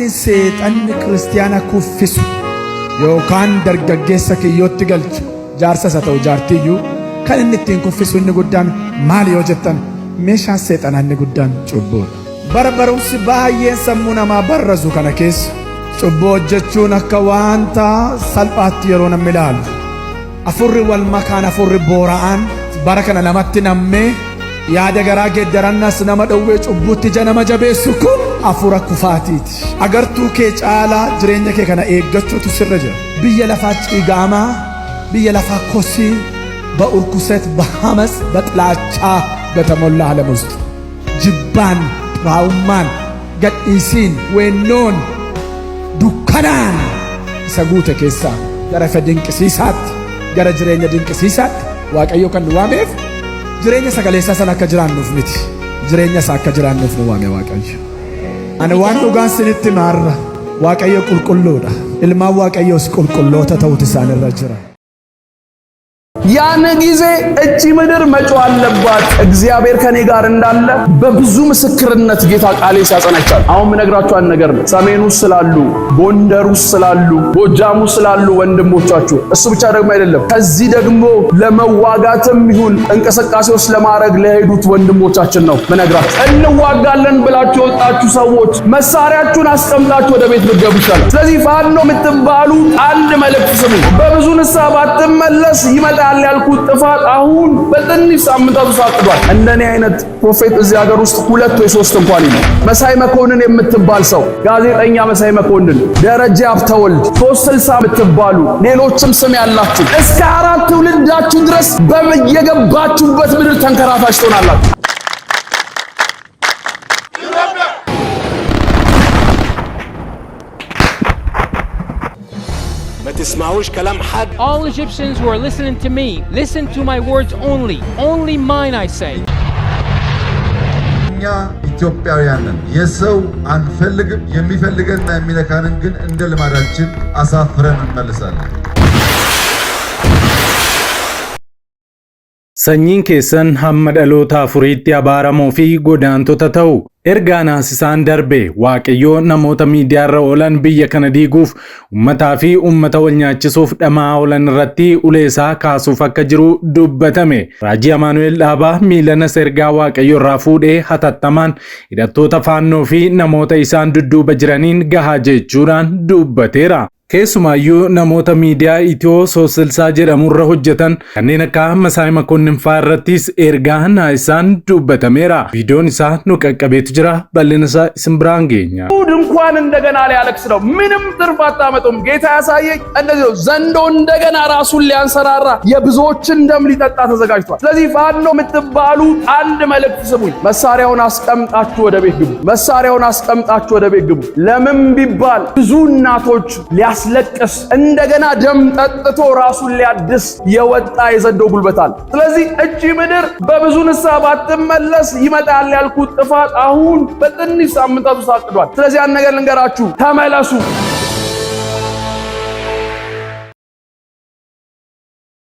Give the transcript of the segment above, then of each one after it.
wanti seexanni kiristaana kuffisu yookaan dargaggeessa kiyyootti galchu jaarsas haa ta'u jaartiyyuu kan inni ittiin kuffisu inni guddaan maal yoo jettan meeshaan seexanaa inni guddaan cubbuudha. Barbarumsi baay'een sammuu namaa barrazu kana keessa cubbuu hojjechuun akka waanta salphaatti yeroo namni ilaalu afurri wal makaan afurri boora'aan bara kana namatti nammee yaada garaa geeddarannas nama dhowwee cubbuutti ija nama jabeessu kun afura kufaatiiti. Agartuu kee caalaa jireenya kee kana eeggachuutu sirra jira. Biyya lafaa ciigaamaa biyya lafaa kosii በእርኩሰት በሐመስ በጥላቻ በተሞላ ዓለም ውስጥ ጅባን ራውማን ገዲሲን ወኖን ዱካናን ሰጉተ ኬሳ ገረፈ ድንቅሲሳት ገረ ጅሬኛ ድንቅሲሳት ዋቀዮ ከን ዋሜፍ ጅሬኛ ሰገሌሳ ሰና ከጅራኑፍ ምት ጅሬኛ ሳከ ጅራኑፍ ነው ዋሜ ዋቀዮ አነ ዋን ዱጋን ስንት ማራ ዋቀዮ ቁልቁሎዳ ilma ዋቀዮስ ቁልቁሎታ ተውትሳለ ረጅራ ያን ጊዜ እቺ ምድር መጮህ አለባት እግዚአብሔር ከኔ ጋር እንዳለ በብዙ ምስክርነት ጌታ ቃሌ ሲያጸናቻል። አሁን ምነግራችሁ አንድ ነገር ነው። ሰሜኑ ስላሉ ጎንደሩ ስላሉ ጎጃሙ ስላሉ ወንድሞቻችሁ እሱ ብቻ ደግሞ አይደለም ከዚህ ደግሞ ለመዋጋትም ይሁን እንቅስቃሴዎች ለማድረግ ለሄዱት ወንድሞቻችን ነው ምነግራችሁ። እንዋጋለን ብላችሁ ወጣችሁ ሰዎች መሳሪያችሁን አስቀምጣችሁ ወደ ቤት ብትገቡ ይሻላል። ስለዚህ ፋኖ የምትባሉ አንድ መልእክት ስሙ። በብዙ ንስሐ ባትመለስ ይመጣል ያልኩት ጥፋት አሁን በትንሽ ሳምንታት ውስጥ አጥቷል። እንደኔ አይነት ፕሮፌት እዚህ ሀገር ውስጥ ሁለት ወይ ሶስት እንኳን ነው። መሳይ መኮንን የምትባል ሰው ጋዜጠኛ መሳይ መኮንን፣ ደረጃ አብተወልድ፣ 360 የምትባሉ ሌሎችም ስም ያላችሁ እስከ 4 ትውልዳችሁ ድረስ በየገባችሁበት ምድር ተንከራታች ትሆናላችሁ። All Egyptians who are listening to me, listen to my words only mine I say. እኛ ኢትዮጵያውያንን የሰው አንፈልግም የሚፈልገንና የሚነካንን ግን እንደ ልማዳችን አሳፍረን እንመልሳለን። Sanyiin keessan hamma dhaloota afuriitti abaaramoo fi godaantota ta'u. Ergaan naasisaan darbe Waaqayyoo namoota miidiyaarra oolan biyya kana diiguuf ummataa fi ummata wal nyaachisuuf dhamaa oolan irratti uleesaa kaasuuf akka jiru dubbatame. Raajii Amaanu'eel Dhaabaa miilana ergaa Waaqayyoo irraa fuudhee hatattamaan hidhattoota faannoo fi namoota isaan dudduuba jiraniin gahaa jechuudhaan dubbateera. Keessumaayyuu namoota miidiyaa Itiyoo Soosilsaa jedhamurra hojjetan kanneen akka Masaay Makonnin fa'aa irrattis ergaa naasisaan dubbatameera. Viidiyoon isaa nu qaqqabeetu jira. Bal'ina isaa isin biraan geenya. እንኳን እንደገና ሊያለቅስ ነው። ምንም ትርፍ አታመጡም። ጌታ ያሳየኝ እንደዚህ ነው። ዘንዶ እንደገና ራሱን ሊያንሰራራ የብዙዎችን ደም ሊጠጣ ተዘጋጅቷል። ስለዚህ ፋኖ የምትባሉ አንድ መልእክት ስሙኝ። መሳሪያውን አስቀምጣችሁ ወደ ቤት ግቡ። መሳሪያውን አስቀምጣችሁ ወደ ቤት ግቡ። ለምን ቢባል ብዙ እናቶች ሊያስለቅስ እንደገና ደም ጠጥቶ ራሱን ሊያድስ የወጣ የዘንዶ ጉልበት አለ። ስለዚህ እቺ ምድር በብዙ ንስሐ ባትመለስ ይመጣል ያልኩት ጥፋት አሁን በትንሽ ሳምንታት ውስጥ አቅዷል። ስለዚህ ያን ነገር ልንገራችሁ፣ ተመለሱ።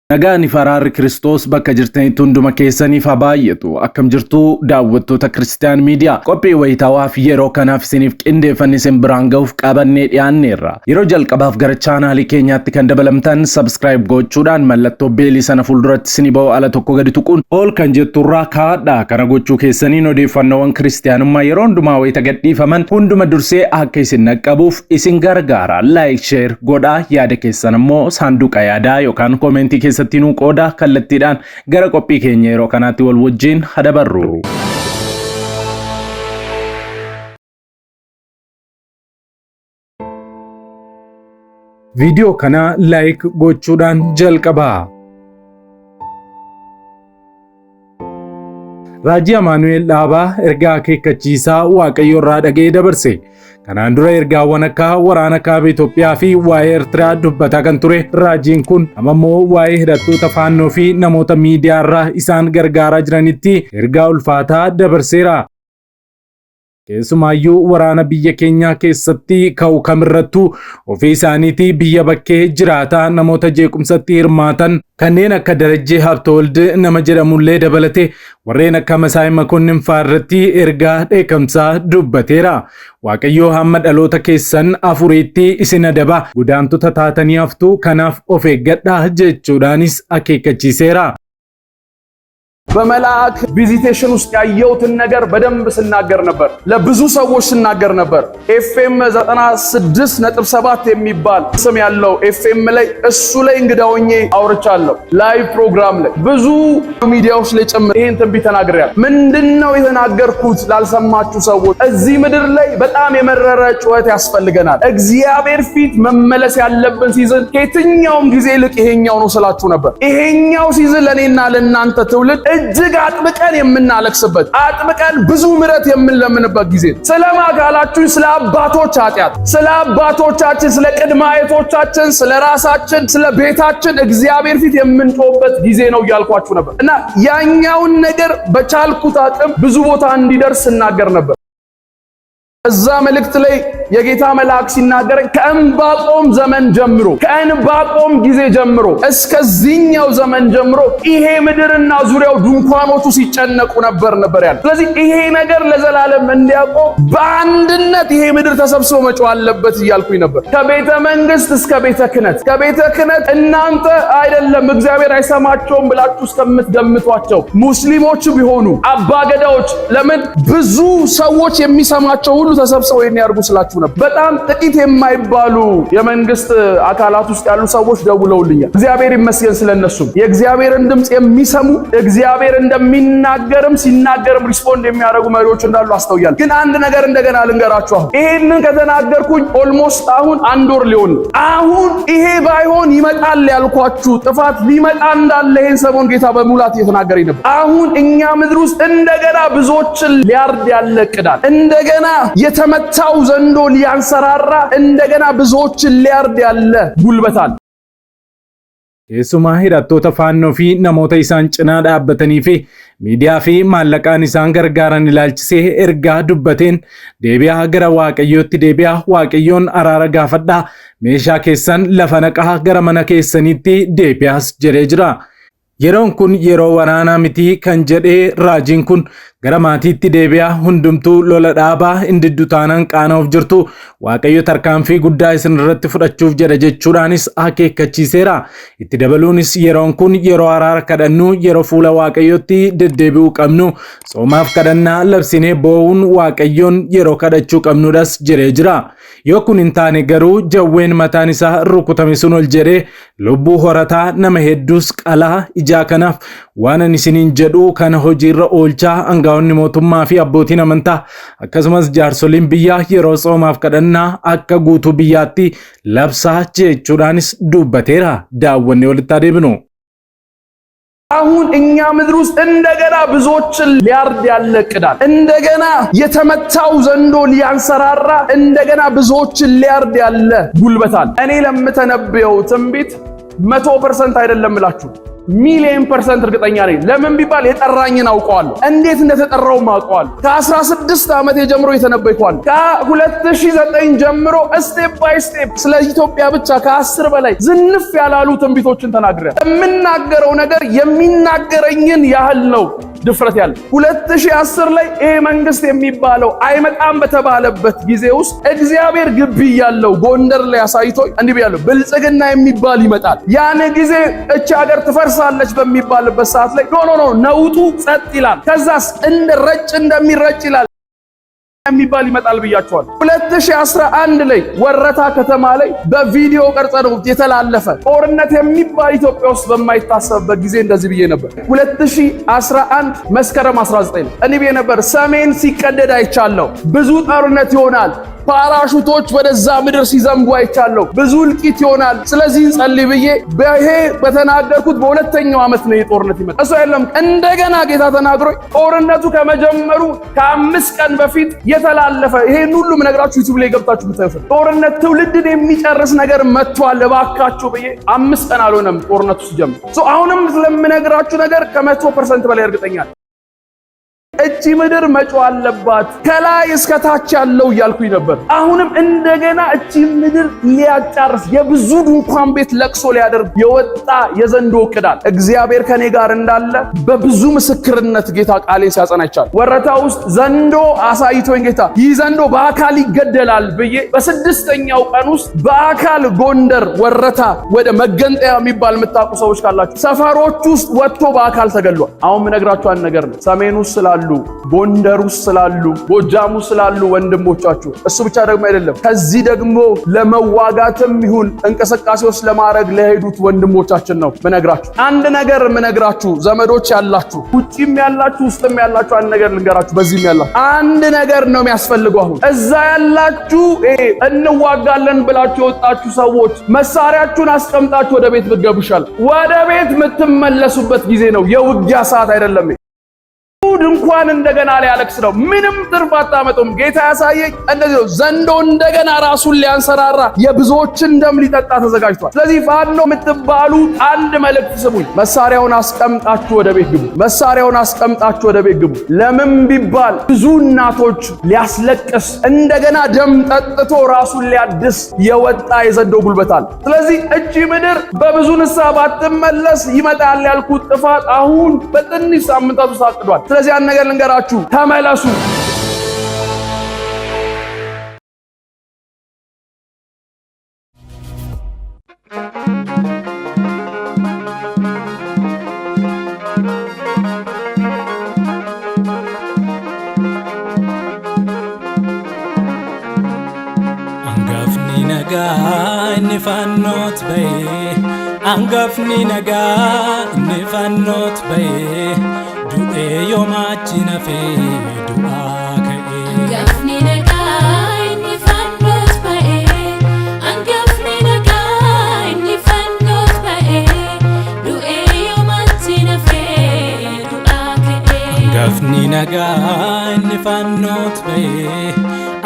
Nagaan faraarri Kiristoos bakka jirtanitti hunduma keessaniif haa baay'atu. Akkam jirtu daawwattoota Kiristiyaan Miidiyaa. Qophii wayitaawwaaf yeroo kanaaf isiniif qindeeffannee isin biraan ga'uuf qabannee dhiyaanneerra. Yeroo jalqabaaf gara chaanaalii keenyaatti kan dabalamtan subscribe gochuudhaan mallattoo beelii sana fuulduratti isinii ba'u ala tokko gadi tuquun ol kan jetturraa kaadhaa. Kana gochuu keessaniin odeeffannoowwan Kiristiyaanummaa yeroo hundumaa wayita gadhiifaman hunduma dursee akka isin naqqabuuf isin gargaara. Like, share godhaa. Yaada keessan immoo saanduqa yaadaa yookaan koomentii keessatti nu qooda kallattiidhaan gara qophii keenya yeroo kanaatti wal wajjin hadabarru. Viidiyoo kana like gochuudhaan jalqabaa. Raajii Amaanu'eel Dhaabaa ergaa akeekkachiisaa Waaqayyoo irraa dhaga'ee dabarse. Kanaan dura ergaawwan akka waraana kaaba Itoophiyaa fi waa'ee Eertiraa dubbataa kan ture. Raajiin kun ammoo waa'ee hidhattoota faannoo fi namoota miidiyaarraa isaan gargaaraa jiranitti ergaa ulfaataa dabarseera. keessumayyuu waraana biyya keenya keessatti ka'u kamirrattu ofii isaaniitii biyya bakkee jiraataa namoota jeequmsatti hirmaatan kanneen akka Darajjee Habtewald nama jedhamullee dabalate warreen akka Masaay Makonnin faarratti ergaa dheekkamsaa dubbateera. Waaqayyo hamma dhaloota keessan afuriitti isin adaba godaantota taatanii haftu kanaaf of eeggadhaa jechuudhaanis akeekkachiiseera. በመላእክ ቪዚቴሽን ውስጥ ያየሁትን ነገር በደንብ ስናገር ነበር ለብዙ ሰዎች ስናገር ነበር ኤፍኤም 96.7 የሚባል ስም ያለው ኤፍኤም ላይ እሱ ላይ እንግዳውኜ አውርቻለሁ ላይቭ ፕሮግራም ላይ ብዙ ሚዲያዎች ላይ ጨምር ይሄን ትንቢት ተናግሬያለሁ ምንድነው የተናገርኩት ላልሰማችሁ ሰዎች እዚህ ምድር ላይ በጣም የመረረ ጩኸት ያስፈልገናል እግዚአብሔር ፊት መመለስ ያለብን ሲዝን ከየትኛውም ጊዜ ልቅ ይሄኛው ነው ስላችሁ ነበር ይሄኛው ሲዝን ለኔና ለናንተ ትውልድ እጅግ አጥብቀን የምናለቅስበት አጥብቀን ብዙ ምሕረት የምንለምንበት ጊዜ ስለማ ጋላችሁ ስለ አባቶች ኃጢአት ስለ አባቶቻችን ስለ ቅድመ አያቶቻችን ስለ ራሳችን ስለ ቤታችን እግዚአብሔር ፊት የምንጮህበት ጊዜ ነው ያልኳችሁ ነበር እና ያኛውን ነገር በቻልኩት አቅም ብዙ ቦታ እንዲደርስ እናገር ነበር እዛ መልእክት ላይ የጌታ መልአክ ሲናገረኝ ከእንባቆም ዘመን ጀምሮ ከእንባቆም ጊዜ ጀምሮ እስከዚህኛው ዘመን ጀምሮ ይሄ ምድርና ዙሪያው ድንኳኖቹ ሲጨነቁ ነበር ያለ ስለዚህ ይሄ ነገር ለዘላለም እንዲያቆም በአንድነት ይሄ ምድር ተሰብስቦ መጮህ አለበት እያልኩኝ ነበር ከቤተ መንግስት እስከ ቤተ ክህነት እናንተ አይደለም እግዚአብሔር አይሰማቸውም ብላችሁ እስከምትገምቷቸው ሙስሊሞች ቢሆኑ አባገዳዎች ለምን ብዙ ሰዎች የሚሰማቸው ሁሉ ተሰብስበው የሚያርጉ ስላችሁ ነበር በጣም ጥቂት የማይባሉ የመንግስት አካላት ውስጥ ያሉ ሰዎች ደውለውልኛል እግዚአብሔር ይመስገን ስለነሱ የእግዚአብሔርን ድምጽ የሚሰሙ እግዚአብሔር እንደሚናገርም ሲናገርም ሪስፖንድ የሚያደርጉ መሪዎች እንዳሉ አስተውያለሁ ግን አንድ ነገር እንደገና ልንገራችሁ ይሄንን ከተናገርኩኝ ኦልሞስት አሁን አንድ ወር ሊሆን አሁን ይሄ ባይሆን ይመጣል ያልኳችሁ ጥፋት ሊመጣ እንዳለ ይሄን ሰሞን ጌታ በሙላት እየተናገረኝ ነበር አሁን እኛ ምድር ውስጥ እንደገና ብዙዎችን ሊያርድ ያለቅዳል እንደገና የተመታው ዘንዶ ሊያንሰራራ እንደገና ብዙዎችን ሊያርድ ያለ ጉልበታል keessumaa hidhattoota faannoo fi namoota isaan cinaa dhaabbatanii fi miidiyaa fi maallaqaan isaan gargaaran ilaalchisee ergaa dubbateen deebi'aa gara waaqayyootti deebi'aa waaqayyoon araara gaafadhaa meeshaa keessan lafa naqaa gara mana keessaniitti deebi'aas jedhee jira. Yeroon kun yeroo waraanaa miti kan jedhee raajiin kun gara maatiitti deebi'aa hundumtuu lola dhaabaa indiddu taanaan qaana'uuf jirtu waaqayyo tarkaanfii guddaa isin irratti fudhachuuf jedha jechuudhaanis akeekkachiiseera itti dabaluunis yeroon kun yeroo araara kadhannu yeroo fuula waaqayyootti deddeebi'uu qabnu soomaaf kadhannaa labsinee boo'uun waaqayyoon yeroo kadhachuu qabnudhas jedhee jira yoo kun hin taane garuu jawween mataan isaa rukutame sun ol jedhee lubbuu horataa nama hedduus qalaa ijaa kanaaf waan ani isiniin jedhu kana hojiirra oolchaa aangaa'onni mootummaa fi abbootiin amantaa akkasumas jaarsoliin biyyaa yeroo soomaaf kadhannaa akka guutuu biyyaatti labsaa jechuudhaanis dubbateera daawwannee walitti adeemnu. አሁን እኛ ምድር ውስጥ እንደገና ብዙዎችን ሊያርድ ያለቅዳል እንደገና የተመታው ዘንዶ ሊያንሰራራ እንደገና ብዙዎችን ሊያርድ ያለ ጉልበታል እኔ ለምተነበየው ትንቢት 100% አይደለም እላችሁ ሚሊየን% እርግጠኛ ነኝ ለምን ቢባል የጠራኝን አውቀዋለሁ እንዴት እንደተጠራው ማውቀዋለሁ ከ16 ዓመት ጀምሮ የተነበይኳል ከ2009 ጀምሮ ስቴፕ ባይ ስቴፕ ስለ ኢትዮጵያ ብቻ ከ10 በላይ ዝንፍ ያላሉ ትንቢቶችን ተናግሬያለሁ የምናገረው ነገር የሚናገረኝን ያህል ነው ድፍረት ያለ 2010 ላይ ይሄ መንግስት የሚባለው አይመጣም በተባለበት ጊዜ ውስጥ እግዚአብሔር ግቢ ያለው ጎንደር ላይ አሳይቶኝ እንዲህ ብያለሁ ብልጽግና የሚባል ይመጣል ያን ጊዜ እቺ ሀገር ትፈርሳለች በሚባልበት ሰዓት ላይ ኖ ነውጡ ጸጥ ይላል ከዛስ እንደረጭ እንደሚረጭ ይላል የሚባል ይመጣል ብያቸዋል 2011 ላይ ወረታ ከተማ ላይ በቪዲዮ ቀርጸው የተላለፈ ጦርነት የሚባል ኢትዮጵያ ውስጥ በማይታሰብበት ጊዜ እንደዚህ ብዬ ነበር 2011 መስከረም 19 እኔ ብዬ ነበር ሰሜን ሲቀደድ አይቻለሁ ብዙ ጦርነት ይሆናል ፓራሹቶች ወደዛ ምድር ሲዘምቡ አይቻለሁ ብዙ ልቂት ይሆናል ስለዚህ ጸልይ ብዬ በይሄ በተናገርኩት በሁለተኛው አመት ነው የጦርነት ይመጣ እሱ አይደለም እንደገና ጌታ ተናግሮኝ ጦርነቱ ከመጀመሩ ከ5 ቀን በፊት የተላለፈ ይሄን ሁሉ ምነግራችሁ ዩቲዩብ ላይ ገብታችሁ ብታዩት ጦርነት ትውልድን የሚጨርስ ነገር መጥቷል ለባካችሁ ብዬ 5 ቀን አልሆነም ጦርነቱ ሲጀምር አሁንም ስለምነግራችሁ ነገር ከ100% በላይ እርግጠኛ እቺ ምድር መጮህ አለባት ከላይ እስከ ታች ያለው እያልኩኝ ነበር። አሁንም እንደገና እቺ ምድር ሊያጫርስ የብዙ ድንኳን ቤት ለቅሶ ሊያደርግ የወጣ የዘንዶ ዕቅዳል። እግዚአብሔር ከኔ ጋር እንዳለ በብዙ ምስክርነት ጌታ ቃሌ ሲያጸና ይቻል። ወረታ ውስጥ ዘንዶ አሳይቶኝ ጌታ ይህ ዘንዶ በአካል ይገደላል ብዬ በስድስተኛው ቀን ውስጥ በአካል ጎንደር ወረታ ወደ መገንጠያ የሚባል የምታውቁ ሰዎች ካላችሁ ሰፈሮች ውስጥ ወጥቶ በአካል ተገሏል። አሁን ምነግራችሁ አንድ ነገር ነው። ሰሜን ውስጥ ስላሉ፣ ጎንደር ውስጥ ስላሉ፣ ጎጃም ውስጥ ስላሉ ወንድሞቻችሁ እሱ ብቻ ደግሞ አይደለም፣ ከዚህ ደግሞ ለመዋጋትም ይሁን እንቅስቃሴ ውስጥ ለማድረግ ለሄዱት ወንድሞቻችን ነው ምነግራችሁ። አንድ ነገር ምነግራችሁ ዘመዶች ያላችሁ፣ ውጪም ያላችሁ፣ ውስጥም ያላችሁ አንድ ነገር ልንገራችሁ። በዚህም ያላችሁ አንድ ነገር ነው የሚያስፈልገው። አሁን እዛ ያላችሁ እንዋጋለን ብላችሁ የወጣችሁ ሰዎች መሳሪያችሁን አስቀምጣችሁ ወደ ቤት ብትገቡ ይሻላል። ወደ ቤት የምትመለሱበት ጊዜ ነው፣ የውጊያ ሰዓት አይደለም። ድንኳን እንደገና ሊያለቅስ ነው። ምንም ትርፍ አታመጡም። ጌታ ያሳየኝ እንደዚህ ነው። ዘንዶ እንደገና ራሱን ሊያንሰራራ የብዙዎችን ደም ሊጠጣ ተዘጋጅቷል። ስለዚህ ፋኖ የምትባሉ አንድ መልእክት ስሙኝ። መሳሪያውን አስቀምጣችሁ ወደ ቤት ግቡ። መሳሪያውን አስቀምጣችሁ ወደ ቤት ግቡ። ለምን ቢባል ብዙ እናቶች ሊያስለቅስ እንደገና ደም ጠጥቶ ራሱን ሊያድስ የወጣ የዘንዶ ጉልበት አለ። ስለዚህ እቺ ምድር በብዙ ንስሐ ባትመለስ ይመጣል ያልኩት ጥፋት አሁን በትንሽ ሳምንታት ውስጥ አቅዷል። ስለዚህ ያን ነገር ልንገራችሁ፣ ተመለሱ። አንጋፍኒ ነጋ እንፋኖት በይ አንጋፍኒ ነጋ እንፋኖት በይ ዱኤ ዮማchi nafe du'a ka'e angafni nagaa inni fannoot ba'e angafni nagaa inni fannoot ba'e du'e yoomachi nafe du'a ka'e angafni nagaa inni fannoot ba'e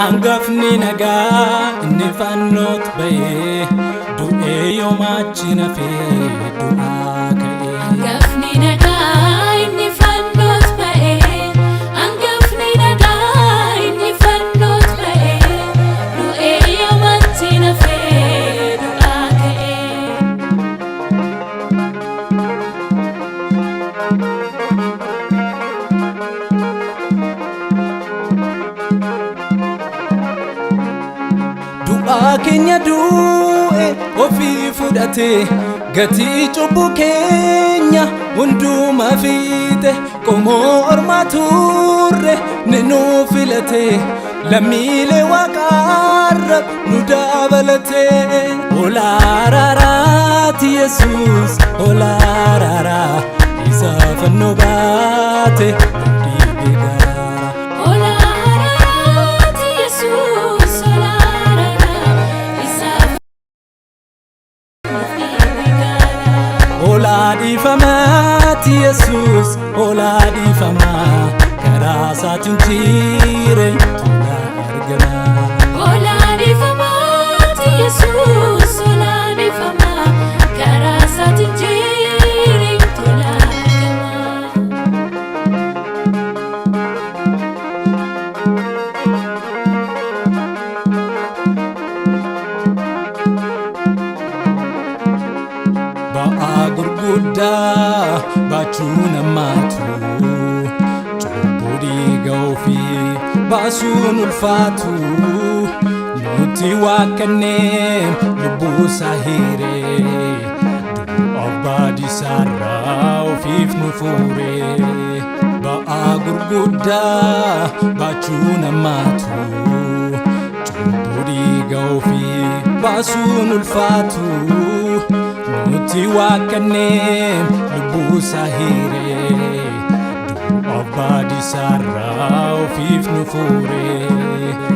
angafni nagaa inni fannoot ba'e du'e yoomachi nafe du'a ka'e angafni nagaa keenya du'e ofii fudhate gatii cubbuu keenya hunduma fiite qomoo ormaa turre ni nu filate lammiilee waaqarra nu dabalate olaaraaraati Yesuus olaaraara isa fannoo baate Oladifamati Yesus, oladifama, karasatun jire tula argama. Oladifamati Yesus, oladifama, karasatun jire tula argama. Gurgudda baachuu namaatu cubbuu dhiiga ofii baasuun ulfaatu nuti waaqanneen lubbuu isaa hiiree du'a baadisaarraa ofiif nu fuuree ba'aa gurgudda baachuu namaatu cubbuu dhiiga ofii baasuun ulfaatu nuti waaqanneen lubbuu isaa hiiree du'a baadisaarraa ofiif nu fuuree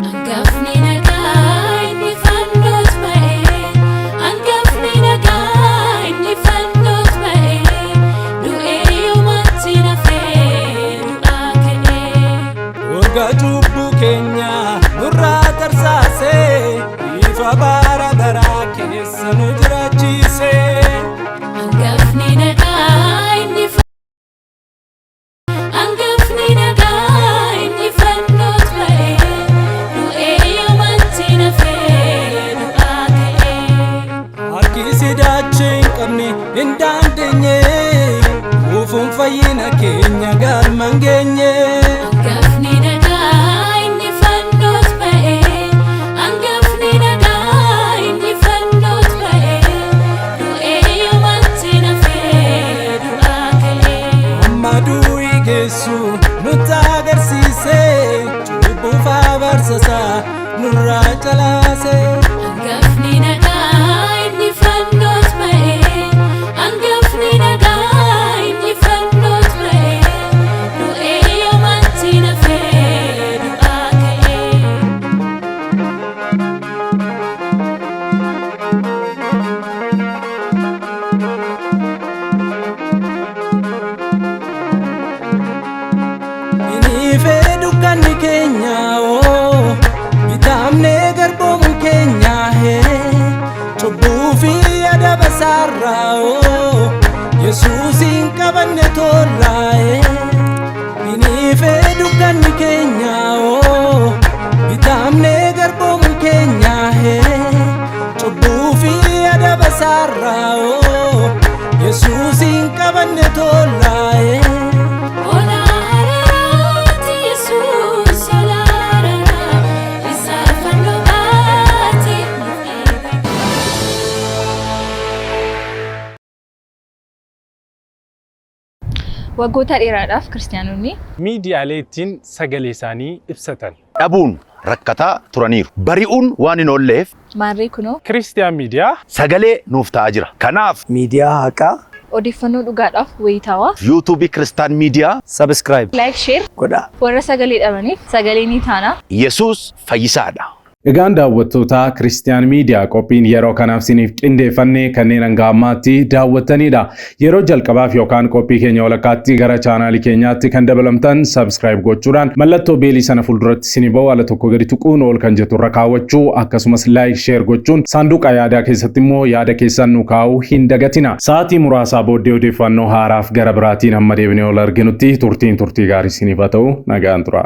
angafni nagaa inni fannoot ba'e angafni nagaa inni fannoot ba'e du'e yoomachi nafe du'a ka'e waggaa cubbuu keenya nurraa tarsaase ifa bara baraa keessa nu jiraachise angafni nagaa inni angafni nagaa Indandeenye ufuun fayyina keenya galmaan geenye. Hangafni nagaa inni fannoos ba'ee hangafni nagaa inni fannoos ba'ee du'ee yoomatti nafee du'aa kalee. Amma du'ii geessu nutti agarsiise cubbuuf abarsasa nurraa calaase. Hangafni nagaa inni fannoos ba'ee hangafni nagaa inni fannoos ba'ee du'ee yoomatti nafee du'aa kalee. Inifee dukkanni keenya bitaamnee garboomuun keenya cubbuu fi adaba sarraa Yesuusin qabanne tollaa. Inifee dukkanni keenya bitaamnee garboomuun keenya cubbuu fi adaba sarraa Yesuusin qabanne tollaa. Waggoota dheeraadhaaf kiristaanonni miidiyaalee ittiin sagalee isaanii ibsatan dhabuun rakkataa turaniiru. Bari'uun waan hin oolleef maarree kunoo Kiristiyaan miidiyaa sagalee nuuf ta'aa jira. Kanaaf miidiyaa haqaa odeeffannoo dhugaadhaaf wayitaawaa yuutuubii Kiristaan miidiyaa subscribe like share godhaa. warra sagalee dhabaniif sagalee ni taana. Yesuus fayyisaadha. Egaan daawwattoota Kiristiyaan miidiyaa qophiin yeroo kanaaf siniif qindeeffannee kanneen hanga ammaatti daawwattanidha. Yeroo jalqabaaf yookaan qophii keenya walakkaatti gara chaanaalii keenyaatti kan dabalamtan subscribe gochuudhaan mallattoo beelii sana fuulduratti sinii ba'u ala tokko gadi tuquun ol kan jettu irra kaawwachuu akkasumas like share gochuun saanduqa yaadaa keessatti immoo yaada keessan nu kaa'uu hin dagatina. Sa'aatii muraasaa booddee odeeffannoo haaraaf gara biraatiin hamma deebinee ol arginutti turtii gaarii siniif haa ta'u nagaan tura.